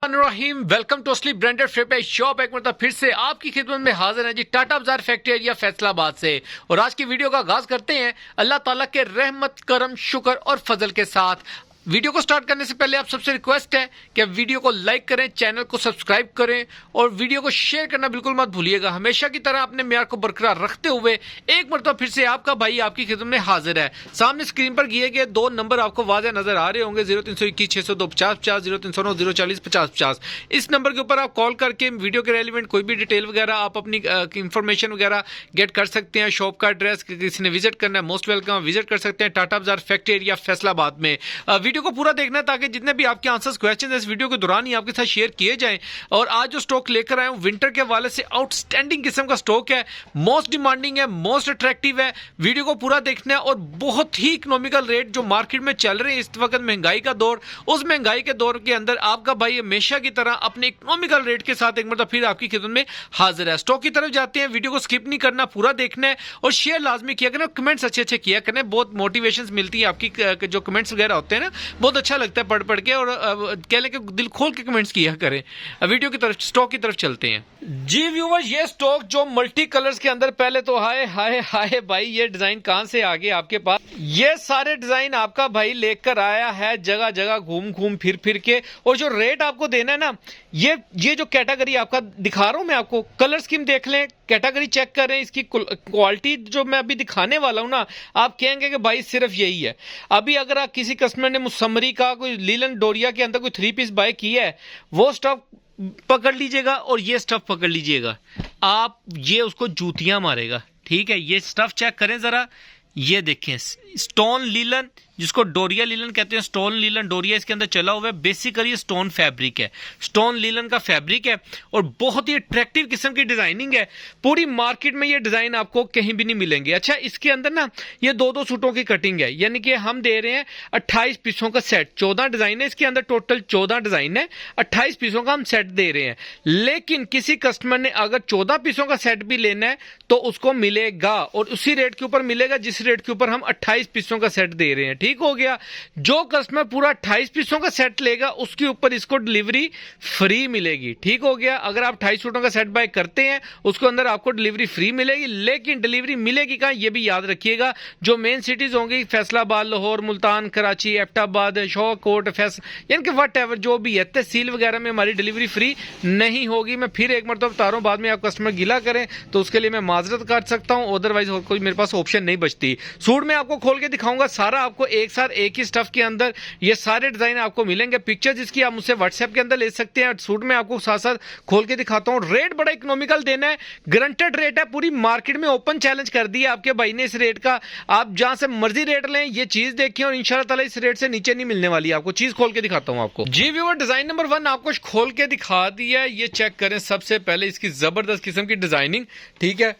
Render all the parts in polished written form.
Rahim welcome to असली branded flip shop. एक मतलब फिर से आपकी खिदमत में हाजिर है जी टाटा बाजार फैक्ट्री एरिया फैसलाबाद से। और आज की वीडियो का आगाज करते हैं अल्लाह ताला के रहमत करम शुक्र और फजल के साथ। वीडियो को स्टार्ट करने से पहले आप सबसे रिक्वेस्ट है कि वीडियो को लाइक करें, चैनल को सब्सक्राइब करें और वीडियो को शेयर करना बिल्कुल मत भूलिएगा। हमेशा की तरह अपने म्यार को बरकरार रखते हुए एक मरतबा फिर से आपका भाई आपकी खिदमत में हाजिर है। सामने स्क्रीन पर दिए गए दो नंबर आपको वाज़ेह नजर आ रहे होंगे, 0321-602-50-50, 0309-040-50-50। इस नंबर के ऊपर आप कॉल करके वीडियो के रेलिवेंट कोई भी डिटेल वगैरह आप अपनी इंफॉर्मेशन वगैरह गेट कर सकते हैं। शॉप का एड्रेस किसी ने विजिट करना है, मोस्ट वेलकम, विजिट कर सकते हैं टाटा बाजार फैक्ट्री एरिया फैसलाबाद में। वीडियो को पूरा देखना है ताकि जितने भी आपके आंसर्स क्वेश्चन इस वीडियो के दौरान ही आपके साथ शेयर किए जाएं। और आज जो स्टॉक लेकर आया हूं विंटर के हवाले से आउटस्टैंडिंग किस्म का स्टॉक है, मोस्ट डिमांडिंग है, मोस्ट अट्रैक्टिव है। वीडियो को पूरा देखना है और बहुत ही इकोनॉमिकल रेट जो मार्केट में चल रहे हैं इस वक्त, महंगाई का दौर, उस महंगाई के दौर के अंदर आपका भाई हमेशा की तरह अपने इकोनॉमिकल रेट के साथ एक मतलब फिर आपकी खिदमत में हाजिर है। स्टॉक की तरफ जाते हैं, वीडियो को स्किप नहीं करना, पूरा देखना है और शेयर लाजमी किया करें, कमेंट्स अच्छे अच्छे किया करें। बहुत मोटिवेशन मिलती है आपकी जो कमेंट्स वगैरह होते हैं ना, बहुत अच्छा लगता है पढ़ के और कह लें कि दिल खोल के कमेंट्स किया करें। वीडियो की तरफ स्टॉक की तरफ चलते हैं जी व्यूअर। ये स्टॉक जो मल्टी कलर्स के अंदर, पहले तो हाय हाय हाय भाई ये डिजाइन कहां से आ गए आपके पास। ये सारे डिजाइन आपका भाई लेकर आया है जगह जगह घूम फिर के। और जो रेट आपको देना है ना, ये जो कैटेगरी आपका दिखा रहा हूं मैं आपको, कलर स्कीम देख लें, कैटेगरी चेक करें, इसकी क्वालिटी जो मैं अभी दिखाने वाला हूं ना, आप कहेंगे कि भाई सिर्फ यही है। अभी अगर आप किसी कस्टमर ने मुसम्मरी का कोई लीलन डोरिया के अंदर कोई 3 पीस बाय किया है, वो स्टफ पकड़ लीजिएगा और ये स्टफ पकड़ लीजिएगा, आप ये उसको जूतियां मारेगा। ठीक है, ये स्टफ चेक करें जरा, ये देखें स्टोन लीलन, जिसको डोरिया लीलन कहते हैं, स्टोन लीलन डोरिया इसके अंदर चला हुआ है। बेसिकली स्टोन फैब्रिक है, स्टोन लीलन का फैब्रिक है और बहुत ही अट्रैक्टिव किस्म की डिजाइनिंग है। पूरी मार्केट में ये डिजाइन आपको कहीं भी नहीं मिलेंगे। अच्छा, इसके अंदर ना ये दो सूटों की कटिंग है, यानी कि हम दे रहे हैं 28 पीसों का सेट। 14 डिजाइन है इसके अंदर, टोटल 14 डिजाइन है, 28 पीसों का हम सेट दे रहे हैं। लेकिन किसी कस्टमर ने अगर 14 पीसों का सेट भी लेना है तो उसको मिलेगा और उसी रेट के ऊपर मिलेगा जिस रेट के ऊपर हम 28 पीसों का सेट दे रहे हैं। ठीक हो गया। जो कस्टमर पूरा 28 पीसों का सेट लेगा उसके ऊपर इसको डिलीवरी फ्री मिलेगी। ठीक हो गया। अगर आप 28 सूटों का सेट बाय करते हैं उसके अंदर आपको डिलीवरी फ्री मिलेगी। लेकिन डिलीवरी मिलेगी कहां, यह भी याद रखिएगा, जो मेन सिटीज होंगी फैसलाबाद, लाहौर, मुल्तान, कराची, एबटाबाद, शौकोट, यानी कि वट एवर जो भी है, तहसील वगैरह में हमारी डिलीवरी फ्री नहीं होगी। मैं फिर एक मरतबा बता रहा हूं, बाद में आप कस्टमर गिला करें तो उसके लिए मैं माजरत कर सकता हूं, अदरवाइज और कोई मेरे पास ऑप्शन नहीं बचती। सूट में आपको खोल के दिखाऊंगा सारा, आपको एक साथ एक ही स्टफ के अंदर ये सारे डिजाइन आपको मिलेंगे। पिक्चर्स इसकी आप मुझसे व्हाट्सएप के अंदर ले सकते हैं। सूट में आपको साथ साथ खोल के दिखाता हूं। रेट बड़ा इकोनॉमिकल देना है, गारंटेड रेट है, पूरी मार्केट में ओपन चैलेंज कर दिया आपके भाई ने इस रेट का। आप जहां से मर्जी रेट लें, ये चीज देखिए और इंशाल्लाह ताला इस रेट से नीचे नहीं मिलने वाली। आपको चीज खोल के दिखाता हूं आपको जी व्यूअर। डिजाइन नंबर 1 आपको खोल के दिखा दिया, ये चेक करें। सबसे पहले इसकी जबरदस्त किस्म की डिजाइनिंग। ठीक है,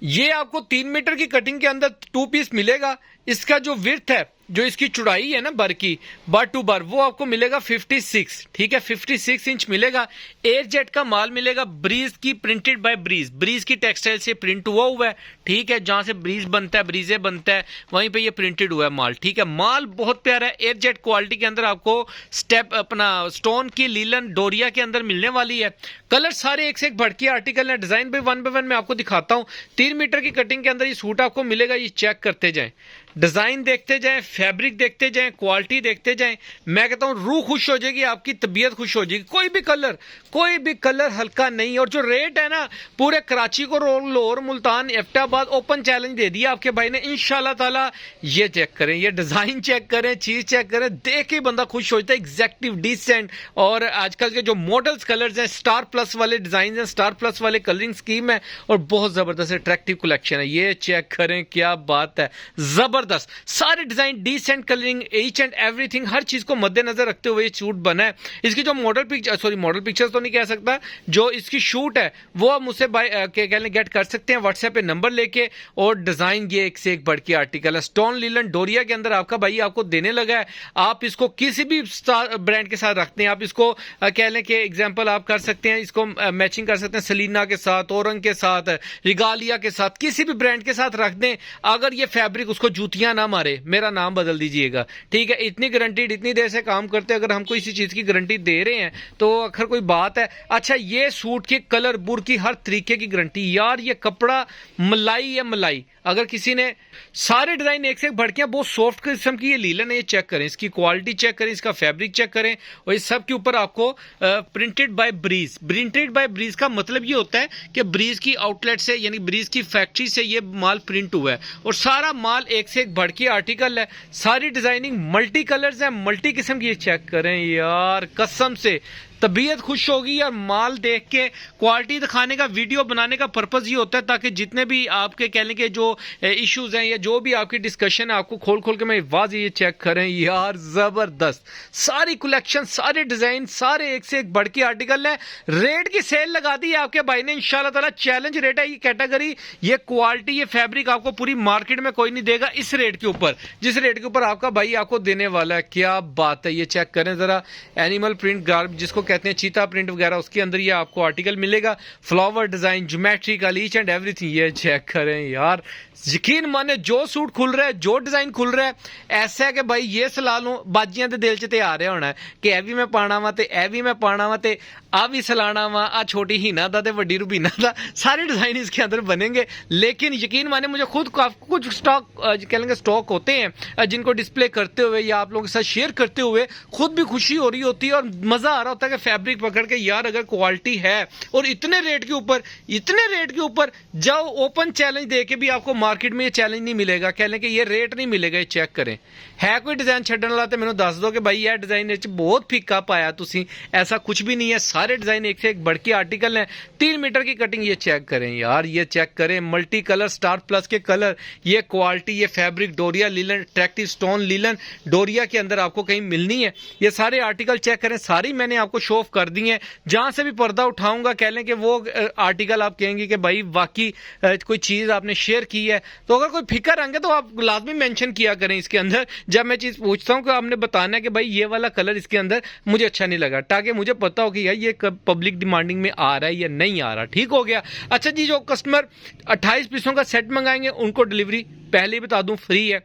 ये आपको 3 मीटर की कटिंग के अंदर 2 पीस मिलेगा। इसका जो विड्थ है, जो इसकी चौड़ाई है ना बर की, बार टू बार, वो आपको मिलेगा 56। ठीक है, 56 इंच मिलेगा। एयर जेट का माल मिलेगा, ब्रीज की, प्रिंटेड बाय ब्रीज, ब्रीज की टेक्सटाइल से प्रिंट हुआ है। ठीक है, जहां से ब्रीज बनता है, ब्रीजे बनता है, वहीं पे ये प्रिंटेड हुआ है माल। ठीक है, माल बहुत प्यारा है। एयर जेट क्वालिटी के अंदर आपको स्टेप अपना स्टोन की लीलन डोरिया के अंदर मिलने वाली है। कलर सारे एक से एक भड़की आर्टिकल है। डिजाइन भी 1 बाय 1 मैं आपको दिखाता हूं। 3 मीटर की कटिंग के अंदर ये सूट आपको मिलेगा। ये चेक करते जाएं, डिजाइन देखते जाएं, फैब्रिक देखते जाएं, क्वालिटी देखते जाएं। मैं कहता हूं रूह खुश हो जाएगी, आपकी तबीयत खुश हो जाएगी। कोई भी कलर हल्का नहीं। और जो रेट है ना, पूरे कराची को, लाहौर, मुल्तान, एबटाबाद ओपन चैलेंज दे दिया आपके भाई ने इंशाल्लाह ताला। ये चेक करें, ये डिजाइन चेक करें, चीज चेक करें, देख के बंदा खुश हो जाता है। एग्जैक्टिव, डिसेंट और आजकल के जो मॉडल्स कलर्स हैं, स्टार प्लस वाले डिजाइन हैं, स्टार प्लस वाले कलरिंग स्कीम है और बहुत जबरदस्त अट्रैक्टिव कलेक्शन है। ये चेक करें, क्या बात है, जबरदस्त सारे design, decent colouring, each and everything, हर चीज को मद्देनजर रखते हुए ये सूट बना है। इसकी जो मॉडल पिक्चर्स तो नहीं कह सकता, जो इसकी शूट है वो आप मुझसे गेट कर सकते हैं व्हाट्सएप पे नंबर लेके। और डिजाइन ये एक से एक बढ़ के आर्टिकल है। स्टोन लीलन डोरिया के अंदर आपका भाई आपको देने लगा है। आप इसको किसी भी ब्रांड के साथ रखते हैं, आप इसको कह लें कि एग्जांपल आप कर सकते हैं, इसको मैचिंग कर सकते हैं सलीना के साथ, ओरंग के साथ, रिगालिया के साथ, किसी भी ब्रांड के साथ रख दें। अगर ये फैब्रिक उसको जूती छुट्टियां ना मारे, मेरा नाम बदल दीजिएगा, ठीक है। इतनी गारंटीड, इतनी देर से काम करते हैं, अगर हम कोई इसी चीज़ की गारंटी दे रहे हैं तो आखिर कोई बात है। अच्छा, ये सूट के कलर बुर की हर तरीके की गारंटी। यार ये कपड़ा मलाई है, मलाई। अगर किसी ने सारे डिज़ाइन एक से एक बढ़ के बहुत सॉफ्ट किस्म की ये लीलन है, ये चेक करें, इसकी क्वालिटी चेक करें, इसका फैब्रिक चेक करें, और इस सब के ऊपर आपको प्रिंटेड बाय ब्रीज। प्रिंटेड बाय ब्रीज का मतलब ये होता है कि ब्रीज की आउटलेट से, यानी ब्रीज की फैक्ट्री से ये माल प्रिंट हुआ है, और सारा माल एक से एक बढ़ के आर्टिकल है। सारी डिजाइनिंग मल्टी कलर्स है, मल्टी किस्म की। ये चेक करें यार, कसम से तबीयत खुश होगी यार माल देख के। क्वालिटी दिखाने का, वीडियो बनाने का पर्पज़ ये होता है ताकि जितने भी आपके कहने के जो इश्यूज हैं या जो भी आपकी डिस्कशन है, आपको खोल खोल के मैं वाज़ेह ये चेक करें यार, ज़बरदस्त सारी कलेक्शन, सारे डिज़ाइन, सारे एक से एक बढ़ के आर्टिकल है। रेट की सेल लगा दी है आपके भाई ने इंशाल्लाह ताला, चैलेंज रेट है। ये कैटेगरी, ये क्वालिटी, ये फैब्रिक आपको पूरी मार्केट में कोई नहीं देगा इस रेट के ऊपर, जिस रेट के ऊपर आपका भाई आपको देने वाला है। क्या बात है, ये चेक करें ज़रा। एनिमल प्रिंट गार्ब जिसको कहते हैं, चीता प्रिंट वगैरह, उसके अंदर ये आपको आर्टिकल मिलेगा। Flower design, geometrical, each and everything. ये चेक करें यार, यकीन माने जो सूट खुल रहा है, जो डिजाइन खुल रहा है, ऐसा है कि भाई ये सला लूं, बाजियां दे दिल च ते आ रहा होना है कि ए भी मैं पाना वा, ते ए भी मैं पाना वा, ते आ भी सलाना वा, आ छोटी हीना दा ते वड्डी रूबीना दा, सारे डिजाइन इसके अंदर बनेंगे। लेकिन यकीन माने मुझे खुद कुछ स्टॉक कह लेंगे स्टॉक होते हैं जिनको डिस्प्ले करते हुए या आप लोगों के साथ शेयर करते हुए खुद भी खुशी हो रही होती है और मजा आ रहा होता है कि फैब्रिक पकड़ के यार अगर क्वालिटी है और इतने रेट के ऊपर जाओ, ओपन चैलेंज दे के भी आपको मार्केट में ये चैलेंज नहीं मिलेगा, कह लें कि ये रेट नहीं मिलेगा। ये चेक करें, है कोई डिजाइन छड्डन वाला तो मैंने दस दो कि भाई यह डिजाइन बहुत फीका पाया तुसी, ऐसा कुछ भी नहीं है। सारे डिजाइन एक से एक बढ़ के आर्टिकल हैं, 3 मीटर की कटिंग। ये चेक करें यार, ये चेक करें, मल्टी कलर, स्टार प्लस के कलर, ये क्वालिटी, ये फैब्रिक, डोरिया लीलन, अट्रैक्टिव स्टोन लीलन डोरिया के अंदर आपको कहीं मिलनी है। ये सारे आर्टिकल चेक करें, सारी मैंने आपको शो ऑफ कर दी है। जहां से भी पर्दा उठाऊंगा कह लें कि वो आर्टिकल आप कहेंगे कि भाई वाकई कोई चीज आपने शेयर की है। तो अगर कोई फिकर आएंगे तो आप लाजमी मेंशन किया करें इसके अंदर, जब मैं चीज पूछता हूं कि आपने बताना है कि भाई ये वाला कलर इसके अंदर मुझे अच्छा नहीं लगा, ताकि मुझे पता हो कि यार ये पब्लिक डिमांडिंग में आ रहा है या नहीं आ रहा। ठीक हो गया। अच्छा जी, जो कस्टमर 28 पीसों का सेट मंगाएंगे उनको डिलीवरी पहले ही बता दूं फ्री है,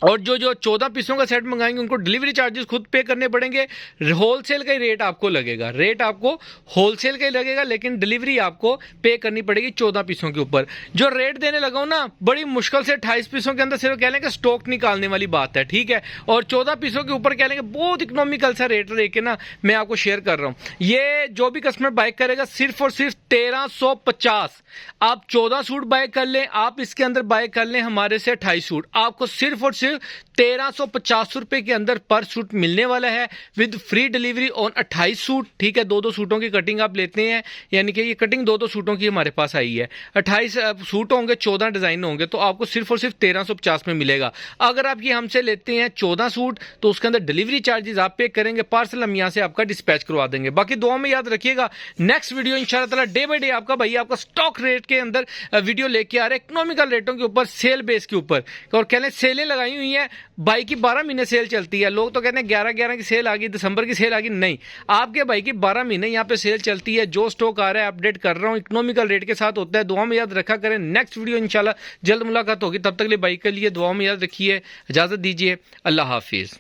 और जो 14 पीसों का सेट मंगाएंगे उनको डिलीवरी चार्जेस खुद पे करने पड़ेंगे। होलसेल का ही रेट आपको लगेगा, रेट आपको होलसेल का ही लगेगा, लेकिन डिलीवरी आपको पे करनी पड़ेगी 14 पीसों के ऊपर। जो रेट देने लगा हूं ना, बड़ी मुश्किल से 28 पीसों के अंदर सिर्फ कह लें कि स्टॉक निकालने वाली बात है, ठीक है। और 14 पीसों के ऊपर कह लें कि बहुत इकोनॉमिकल सा रेट लेके ना मैं आपको शेयर कर रहा हूं। ये जो भी कस्टमर बाय करेगा सिर्फ और सिर्फ 1350। आप 14 सूट बाय कर लें, आप इसके अंदर बाय कर लें हमारे से 28 सूट, आपको सिर्फ और सिर्फ 1350 रुपए के अंदर पर सूट मिलने वाला है with free delivery on 28 suit. ठीक है, 2-2 सूटों की कटिंग आप लेते हैं, यानी कि ये कटिंग 2-2 सूटों की हमारे पास आई है। 28 सूट होंगे, 14 डिजाइन होंगे, तो आपको सिर्फ और सिर्फ 1350 में मिलेगा। अगर आप ये हमसे लेते हैं 14 सूट तो उसके अंदर डिलीवरी चार्जेस आप पे करेंगे, पार्सल हम यहां से आपका डिस्पैच करवा देंगे। बाकी दुआ में याद रखिएगा, नेक्स्ट वीडियो इंशाल्लाह ताला डे बाय डे आपका भाई आपका स्टॉक रेट के अंदर वीडियो लेके आ रहे हैं, इकोनॉमिकल रेटों के ऊपर, सेल बेस के ऊपर। और कहने सेलें लगाई हुई है, भाई की 12 महीने सेल चलती है। लोग तो कहते हैं 11-11 की सेल आ गई, दिसंबर की सेल आ गई, नहीं, आपके भाई की 12 महीने यहाँ पे सेल चलती है। जो स्टॉक आ रहा है अपडेट कर रहा हूँ, इकोनॉमिकल रेट के साथ होता है। दुआ में याद रखा करें। नेक्स्ट वीडियो इंशाल्लाह जल्द मुलाकात होगी, तब तक के लिए भाई के लिए दुआ में याद रखिए। इजाजत दीजिए, अल्लाह हाफिज।